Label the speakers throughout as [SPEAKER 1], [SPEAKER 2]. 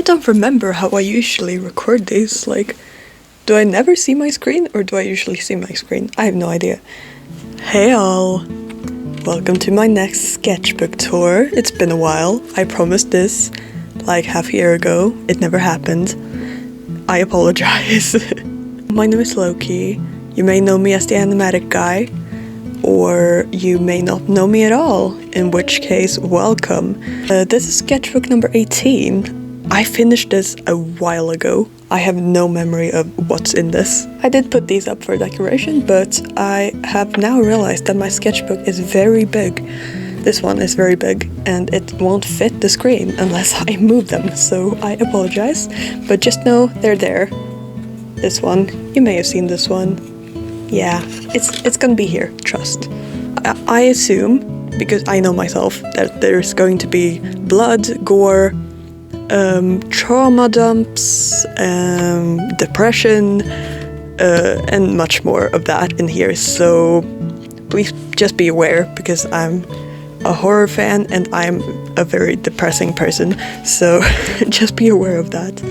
[SPEAKER 1] don't remember how I usually record these. Like, do I never see my screen or do I usually see my screen? I have no idea. Hey all! Welcome to my next sketchbook tour. It's been a while. I promised this like half a year ago. It never happened. I apologize. My name is Loki. You may know me as the animatic guy, or you may not know me at all, in which case, welcome. This is sketchbook number 18. I finished this a while ago. I have no memory of what's in this. I did put these up for decoration, but I have now realized that my sketchbook is very big. This one is very big, and it won't fit the screen unless I move them, so I apologize. But just know they're there. This one, you may have seen this one. Yeah, it's gonna be here, trust. I assume, because I know myself, that there's going to be blood, gore, trauma dumps, depression, and much more of that in here. So please just be aware, because I'm a horror fan and I'm a very depressing person. So just be aware of that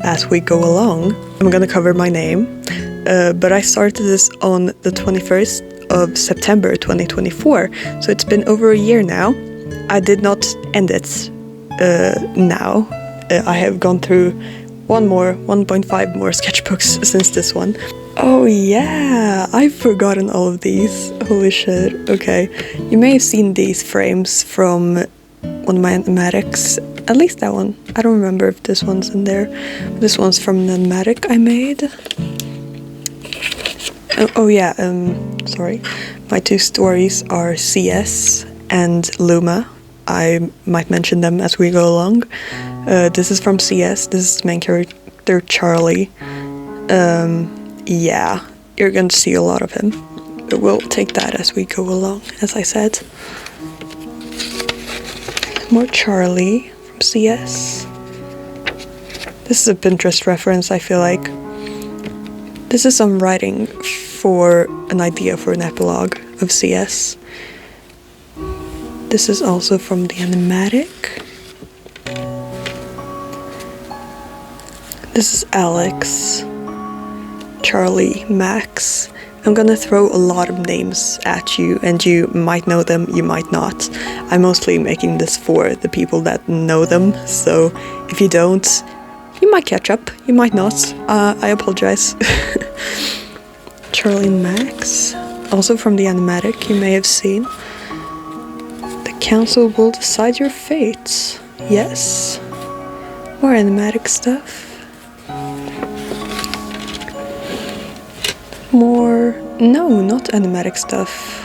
[SPEAKER 1] as we go along. I'm gonna cover my name. But I started this on the 21st of September 2024, so it's been over a year now. I did not end it now. I have gone through 1.5 more sketchbooks since this one. Oh yeah, I've forgotten all of these. Holy shit. Okay, you may have seen these frames from one of my animatics. At least that one. I don't remember if this one's in there. This one's from an animatic I made. Oh yeah, sorry. My two stories are CS and Luma. I might mention them as we go along. This is from CS. This is the main character, Charlie. Yeah, you're going to see a lot of him. But we'll take that as we go along, as I said. More Charlie from CS. This is a Pinterest reference, I feel like. This is some writing for an idea for an epilogue of CS. This is also from the animatic. This is Alex, Charlie, Max. I'm gonna throw a lot of names at you, and you might know them, you might not. I'm mostly making this for the people that know them, so if you don't, you might catch up, you might not. I apologize. Charlie and Max, also from the animatic, you may have seen. The council will decide your fate. Yes. More animatic stuff. More... no, not animatic stuff.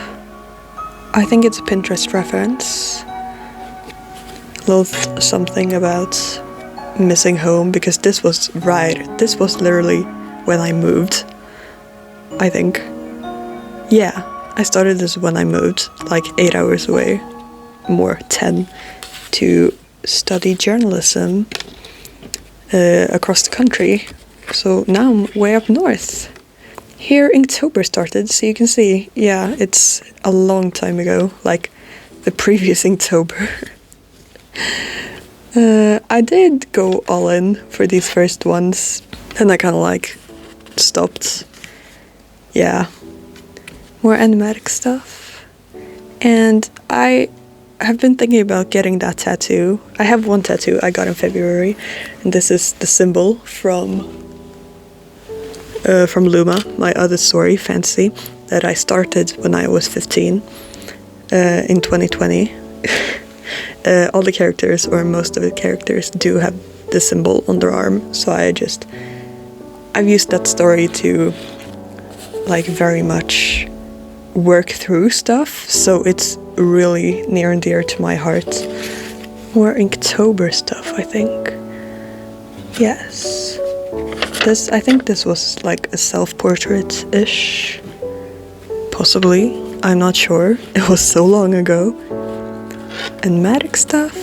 [SPEAKER 1] I think it's a Pinterest reference. Little something about missing home, because this was literally when I moved, I think. Yeah, I started this when I moved, like 8 hours away, more 10, to study journalism across the country. So now I'm way up north. Here Inktober started, so you can see, yeah, it's a long time ago, like the previous Inktober. I did go all in for these first ones, and I kind of like stopped. Yeah, more animatic stuff. And I have been thinking about getting that tattoo. I have one tattoo I got in February, and this is the symbol from Luma, my other story, Fantasy, that I started when I was 15 in 2020. All the characters, or most of the characters, do have the symbol on their arm, so I've used that story to like very much work through stuff, so it's really near and dear to my heart. More Inktober stuff, I think. Yes. I think this was like a self-portrait-ish. Possibly. I'm not sure. It was so long ago. Animatic stuff.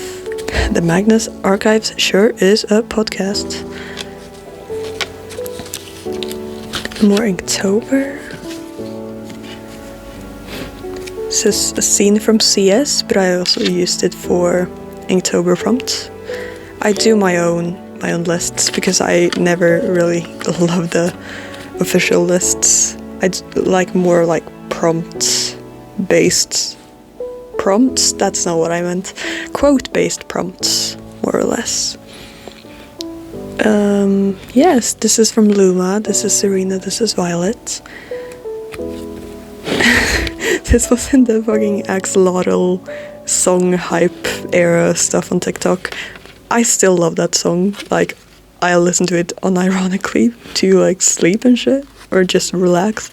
[SPEAKER 1] The Magnus Archives sure is a podcast. More Inktober. This is a scene from CS, but I also used it for Inktober prompt. I do my own lists because I never really love the official lists. I'd like more like prompt-based prompts. That's not what I meant. Quote-based prompts, more or less. Yes, this is from Luma, this is Serena, this is Violet. This was in the fucking axolotl song hype era stuff on TikTok. I still love that song. Like, I listen to it unironically to like sleep and shit, or just relax.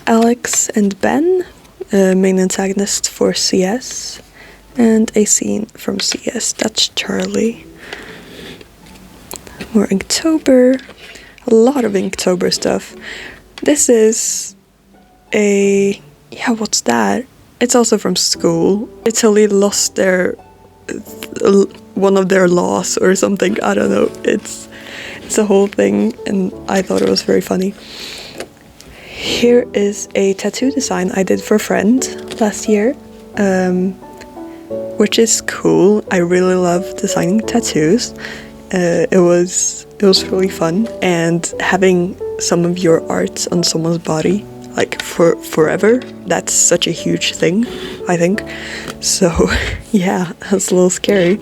[SPEAKER 1] Alex and Ben, main antagonist for CS, and a scene from CS, that's Charlie. More Inktober, a lot of Inktober stuff. This is a, yeah, what's that? It's also from school. Italy lost their, one of their laws or something, I don't know. It's a whole thing, and I thought it was very funny. Here is a tattoo design I did for a friend last year, which is cool. I really love designing tattoos. It was really fun, and having some of your art on someone's body, like for forever, that's such a huge thing, I think. So yeah, that's a little scary.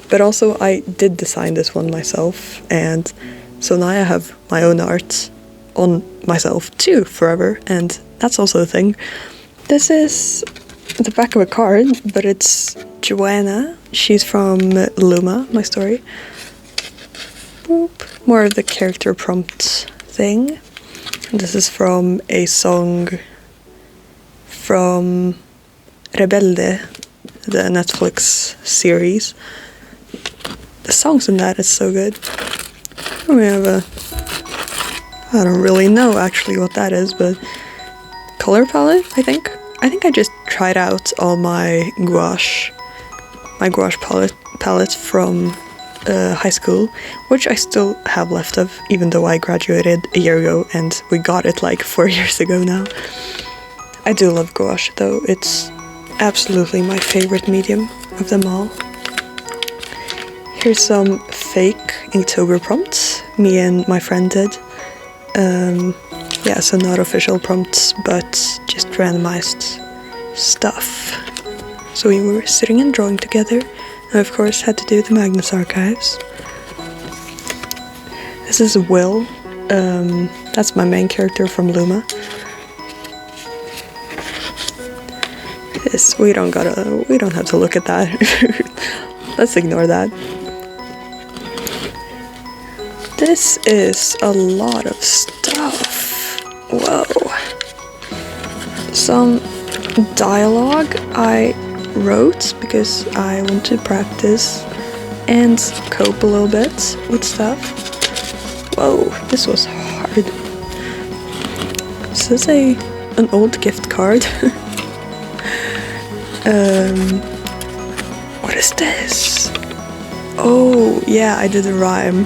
[SPEAKER 1] But also I did design this one myself, and so now I have my own art on myself too forever, and that's also a thing. This is the back of a card, but it's Joanna. She's from Luma, my story. Boop. More of the character prompt thing. And this is from a song from Rebelde, the Netflix series. The songs in that is so good. We have a, I don't really know actually what that is, but color palette, I think. I think I just tried out all my gouache palette from high school, which I still have left of, even though I graduated a year ago and we got it like 4 years ago now. I do love gouache though, it's absolutely my favorite medium of them all. Here's some fake Inktober prompts me and my friend did. Yeah, so not official prompts, but just randomized stuff. So we were sitting and drawing together. I of course had to do the Magnus archives. This is Will. That's my main character from Luma. This, we don't have to look at that. Let's ignore that. This is a lot of stuff. Whoa. Some dialogue I wrote because I want to practice and cope a little bit with stuff. Whoa, this was hard. This is an old gift card. What is this? Oh, yeah, I did a rhyme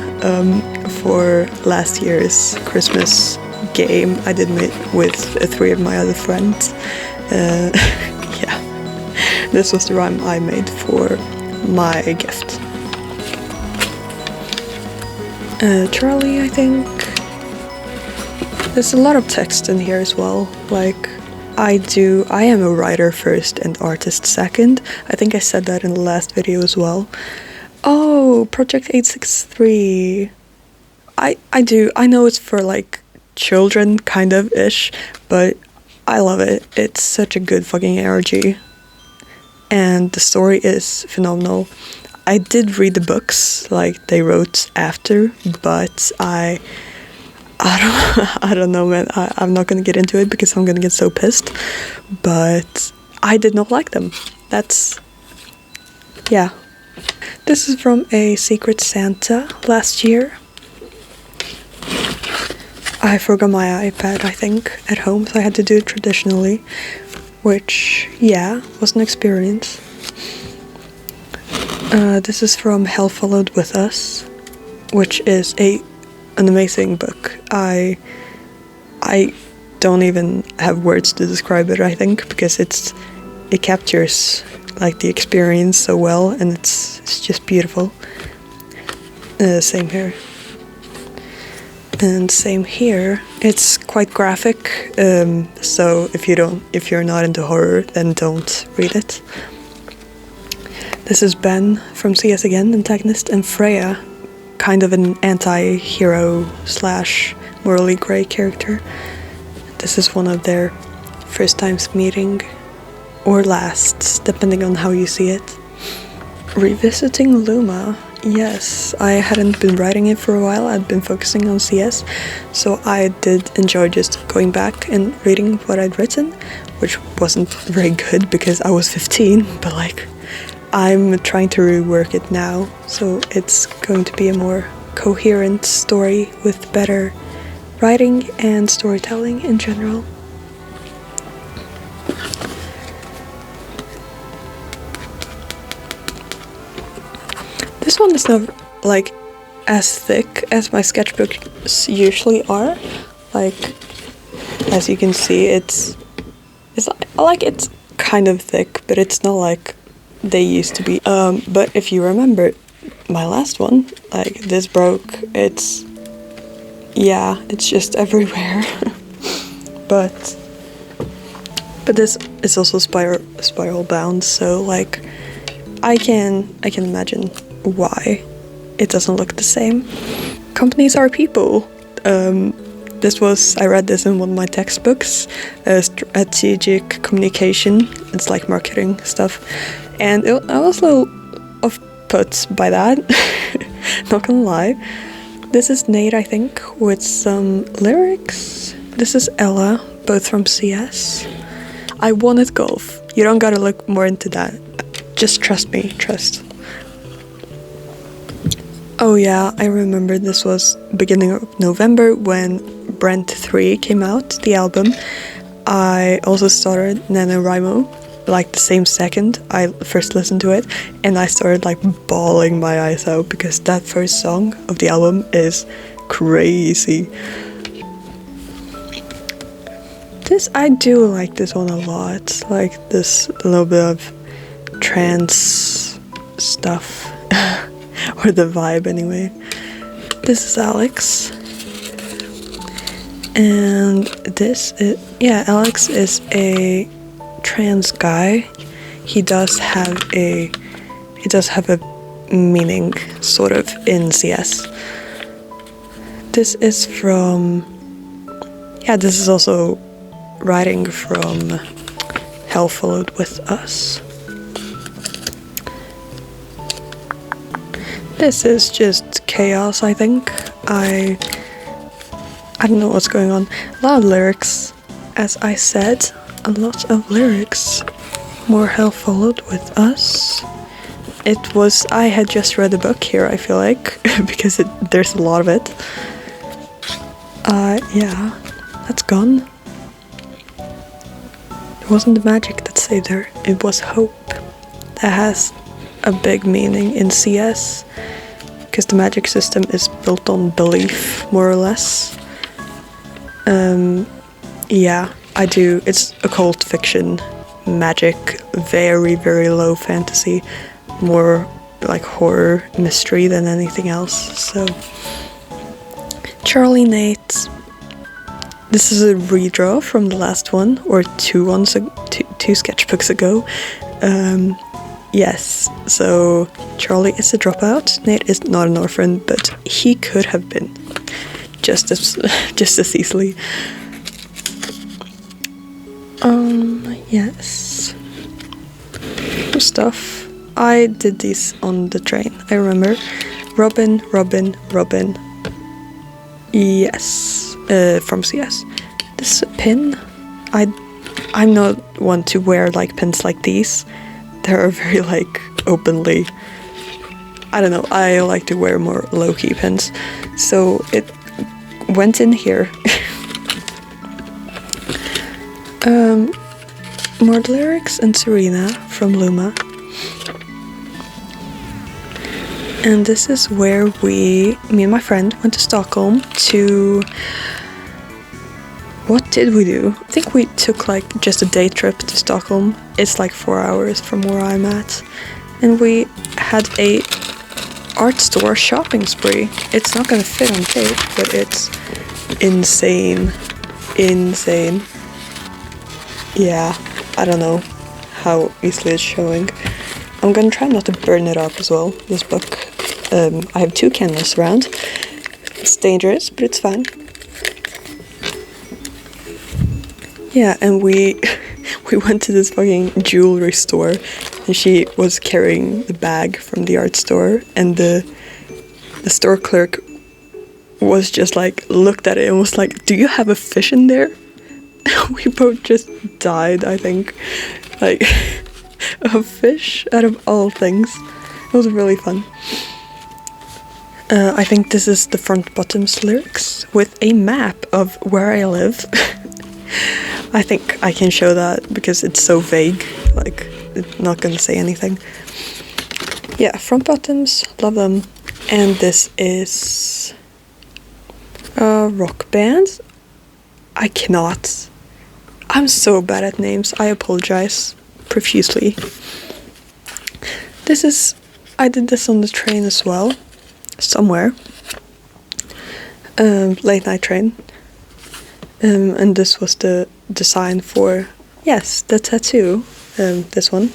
[SPEAKER 1] for last year's Christmas game I did with 3 of my other friends. Yeah, this was the rhyme I made for my gift. Charlie, I think. There's a lot of text in here as well. Like, I am a writer first and artist second. I think I said that in the last video as well. Oh, Project 863. I know it's for like children, kind of ish, but I love it. It's such a good fucking energy. And the story is phenomenal. I did read the books like they wrote after, but I don't know, man. I'm not gonna get into it because I'm gonna get so pissed. But I did not like them. That's, yeah. This is from a Secret Santa last year. I forgot my iPad, I think, at home, so I had to do it traditionally, which, yeah, was an experience. This is from Hell Followed With Us, which is an amazing book. I don't even have words to describe it, I think, because it captures like the experience so well, and it's just beautiful. Same here. And same here. It's quite graphic, so if you're not into horror, then don't read it. This is Ben from CS again, antagonist, and Freya, kind of an anti-hero slash morally grey character. This is one of their first times meeting, or lasts, depending on how you see it. Revisiting Luma. Yes, I hadn't been writing it for a while. I'd been focusing on CS, so I did enjoy just going back and reading what I'd written, which wasn't very good because I was 15, but like, I'm trying to rework it now, so it's going to be a more coherent story with better writing and storytelling in general. This one is not like as thick as my sketchbooks usually are. Like, as you can see, it's kind of thick, but it's not like they used to be. But if you remember my last one, like this broke. It's just everywhere. but this is also spiral bound, so like I can imagine why it doesn't look the same. Companies are people. I read this in one of my textbooks, strategic communication. It's like marketing stuff, and I was a little off put by that. Not gonna lie. This is Nate, I think, with some lyrics. This is Ella, both from CS. I won at golf. You don't gotta look more into that. Just trust me, trust. Oh yeah, I remember this was beginning of November when Brent 3 came out, the album. I also started NaNoWriMo, like the same second I first listened to it, and I started like bawling my eyes out because that first song of the album is crazy. I do like this one a lot, like this little bit of trance stuff. Or the vibe anyway. This is Alex. And Alex is a trans guy. He does have a meaning sort of in CS. This is also writing from Hell Followed With Us. This is just chaos, I think. I don't know what's going on. A lot of lyrics, as I said. A lot of lyrics. More Hell Followed With Us. I had just read the book here, I feel like, because there's a lot of it. Yeah, that's gone. It wasn't the magic that saved her, it was hope. That has a big meaning in CS, because the magic system is built on belief, more or less. Yeah, I do. It's occult fiction, magic, very, very low fantasy, more like horror mystery than anything else. So, Charlie Nate. This is a redraw from the last one, or two sketchbooks ago. Yes, so Charlie is a dropout. Nate is not an orphan, but he could have been just as easily. Yes. Stuff. I did these on the train, I remember. Robin. Yes, from CS. This is a pin. I'm not one to wear like pins like these. They're very like openly, I don't know, I like to wear more low-key pins. So it went in here. More lyrics and Serena from Luma. And this is where me and my friend went to Stockholm to What did we do? I think we took like just a day trip to Stockholm. It's like 4 hours from where I'm at. And we had a art store shopping spree. It's not gonna fit on tape, but it's insane. Insane. Yeah, I don't know how easily it's showing. I'm gonna try not to burn it up as well, this book. I have 2 candles around. It's dangerous, but it's fine. Yeah, and we went to this fucking jewelry store, and she was carrying the bag from the art store, and the store clerk was just like, looked at it and was like, do you have a fish in there? We both just died, I think. Like, a fish out of all things. It was really fun. I think this is the front bottoms lyrics with a map of where I live. I think I can show that because it's so vague, like, it's not gonna say anything. Yeah, front bottoms, love them. And this is a rock band. I cannot. I'm so bad at names, I apologize profusely. This is, I did this on the train as well, somewhere. Late night train. And this was the design for, yes, the tattoo, this one.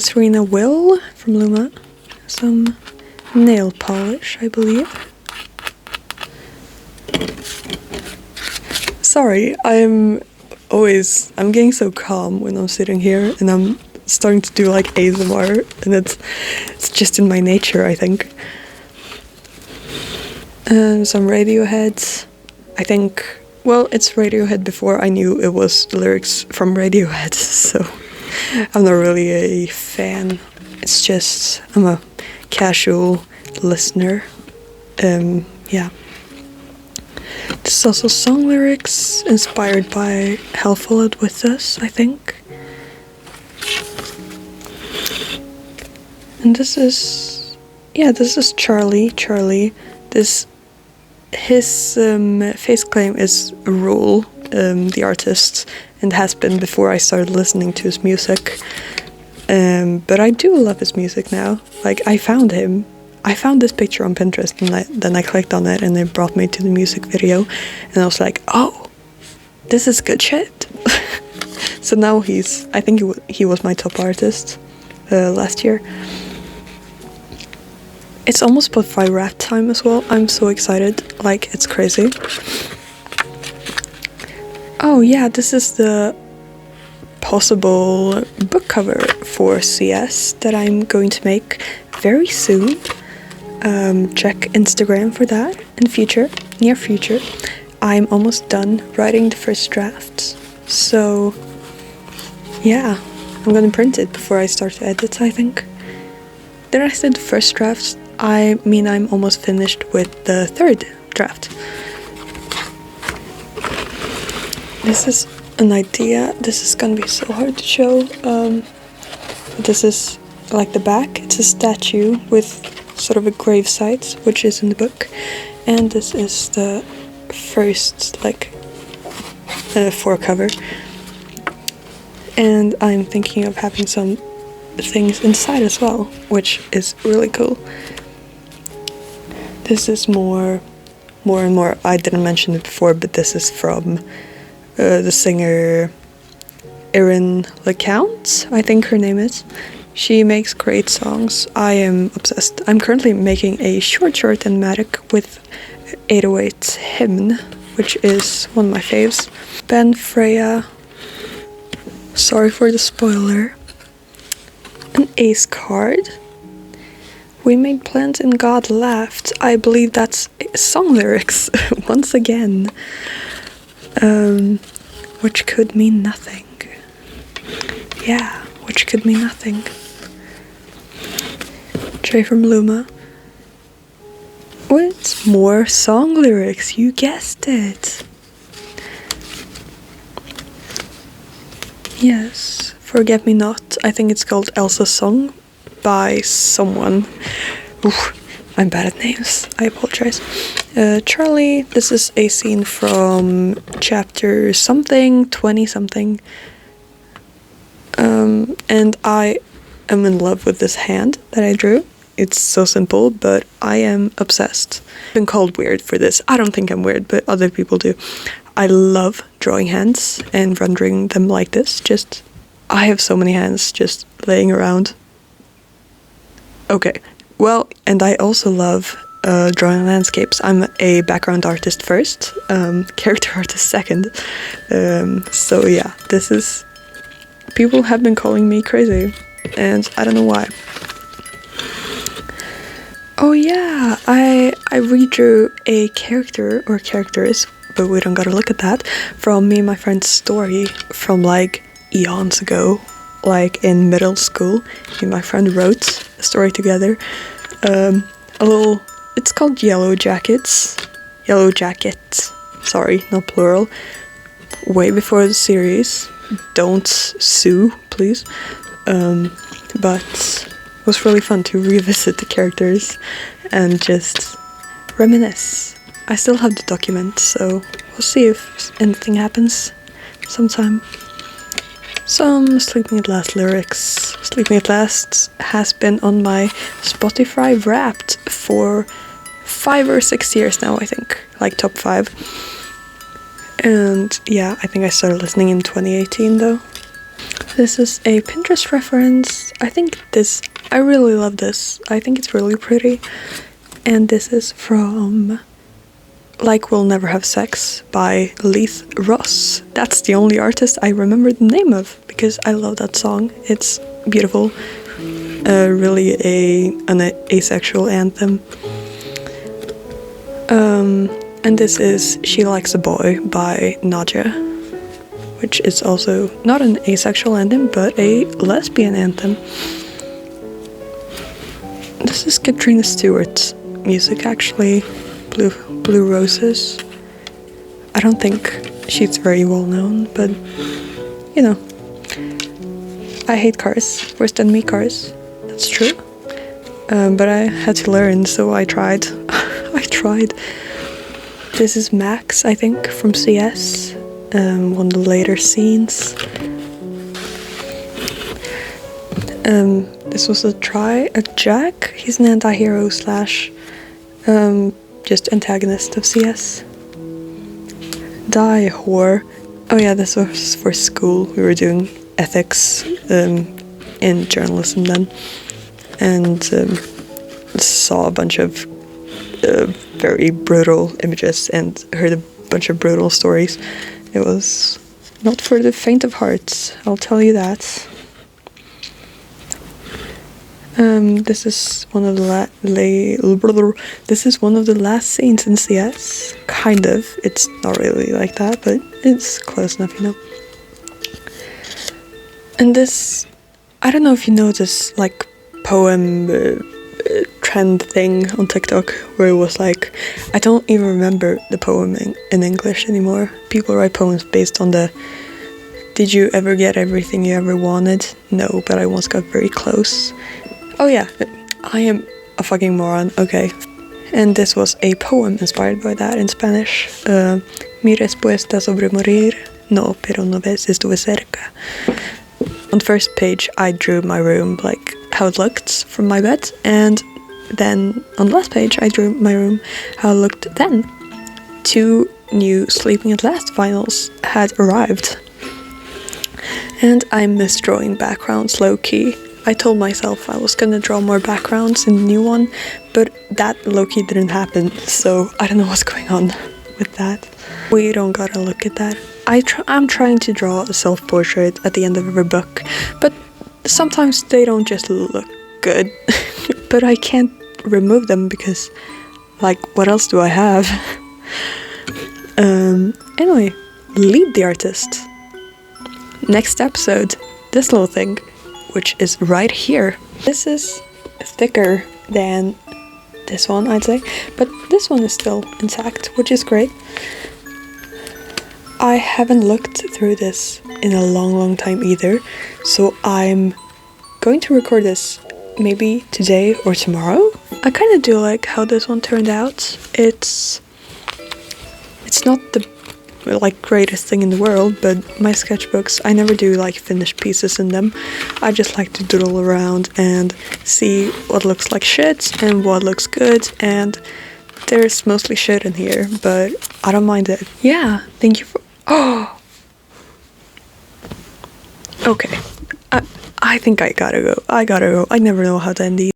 [SPEAKER 1] Serena Will from Luma. Some nail polish, I believe. Sorry, I'm getting so calm when I'm sitting here, and I'm starting to do like ASMR, and it's just in my nature, I think. Some Radiohead. I think, well, it's Radiohead before I knew it was the lyrics from Radiohead, so I'm not really a fan. It's just, I'm a casual listener. Yeah. This is also song lyrics inspired by Hell Followed With Us, I think. And this is, yeah, this is Charlie. His face claim is Rule, the artist, and has been before I started listening to his music. But I do love his music now. Like, I found this picture on Pinterest, and then I clicked on it, and it brought me to the music video, and I was like, oh, this is good shit. So now I think he was my top artist last year. It's almost Spotify Wrapped time as well. I'm so excited, like, it's crazy. Oh yeah, this is the possible book cover for CS that I'm going to make very soon. Check Instagram for that in near future. I'm almost done writing the first draft, so yeah, I'm gonna print it before I start to edit, I think. Then I said first draft, I mean I'm almost finished with the third draft. This is an idea. This is gonna be so hard to show. This is like the back. It's a statue with sort of a gravesite, which is in the book. And this is the first forecover. And I'm thinking of having some things inside as well, which is really cool. This is more and more, I didn't mention it before, but this is from the singer Erin LeCount, I think her name is. She makes great songs. I am obsessed. I'm currently making a short thematic with 808 Hymn, which is one of my faves. Ben Freya, sorry for the spoiler. An ace card. We made plans and God laughed. I believe that's song lyrics once again. Which could mean nothing. Yeah, which could mean nothing. Trey from Luma. With more song lyrics, you guessed it. Yes, Forget Me Not. I think it's called Elsa's Song by someone. Oof. I'm bad at names, I apologize. Charlie, this is a scene from chapter something, 20 something. And I am in love with this hand that I drew. It's so simple, but I am obsessed. I've been called weird for this. I don't think I'm weird, but other people do. I love drawing hands and rendering them like this. I have so many hands just laying around. Okay, well, and I also love drawing landscapes. I'm a background artist first, character artist second. So yeah, this is... People have been calling me crazy, and I don't know why. Oh yeah, I redrew a character, or characters, but we don't gotta look at that, from me and my friend's story from like eons ago, like in middle school. Me and my friend wrote a story together. It's called Yellow Jackets. Yellow Jackets, sorry, not plural. Way before the series. Don't sue, please. But it was really fun to revisit the characters and just reminisce. I still have the document, so we'll see if anything happens sometime. Some Sleeping at Last lyrics. Sleeping at Last has been on my Spotify Wrapped for 5 or 6 years now, I think. Like top 5. And yeah, I think I started listening in 2018 though. This is a Pinterest reference. I really love this. I think it's really pretty. And this is from Like We'll Never Have Sex by Leith Ross. That's the only artist I remember the name of because I love that song. It's beautiful. Really an asexual anthem. And this is She Likes a Boy by Nxdia, which is also not an asexual anthem, but a lesbian anthem. This is Katrina Stewart's music, actually. Blue Roses. I don't think she's very well known, but you know. I hate cars. Worst enemy, cars. That's true. But I had to learn, so I tried. I tried. This is Max, I think, from CS, one of the later scenes. This was a Jack. He's an anti-hero slash just antagonist of CS. Die whore. Oh yeah, this was for school. We were doing ethics in journalism then, and saw a bunch of very brutal images and heard a bunch of brutal stories. It was not for the faint of heart, I'll tell you that. This is one of the last scenes in CS. Kind of. It's not really like that, but it's close enough, you know. And this, I don't know if you know this like poem trend thing on TikTok where it was like, I don't even remember the poem in English anymore. People write poems based on the, did you ever get everything you ever wanted? No, but I once got very close. Oh yeah, I am a fucking moron, okay. And this was a poem inspired by that in Spanish. Mi respuesta sobre morir, no, pero no ves, estuve cerca. On the first page I drew my room, like how it looked from my bed, and then on the last page I drew my room how it looked then. 2 new Sleeping at Last vinyls had arrived. And I miss drawing backgrounds low-key. I told myself I was gonna draw more backgrounds in the new one, but that low-key didn't happen, so I don't know what's going on with that. We don't gotta look at that. I'm trying to draw a self-portrait at the end of every book, but sometimes they don't just look good. But I can't remove them because, like, what else do I have? Anyway, lead the artist. Next episode, this little thing, which is right here. This is thicker than this one, I'd say, but this one is still intact, which is great. I haven't looked through this in a long time either, so I'm going to record this maybe today or tomorrow. I kind of do like how this one turned out. It's not the like greatest thing in the world, but my sketchbooks, I never do like finished pieces in them. I just like to doodle around and see what looks like shit and what looks good, and there's mostly shit in here, but I don't mind it. Yeah, thank you for... Oh! Okay. I think I gotta go. I never know how to end these.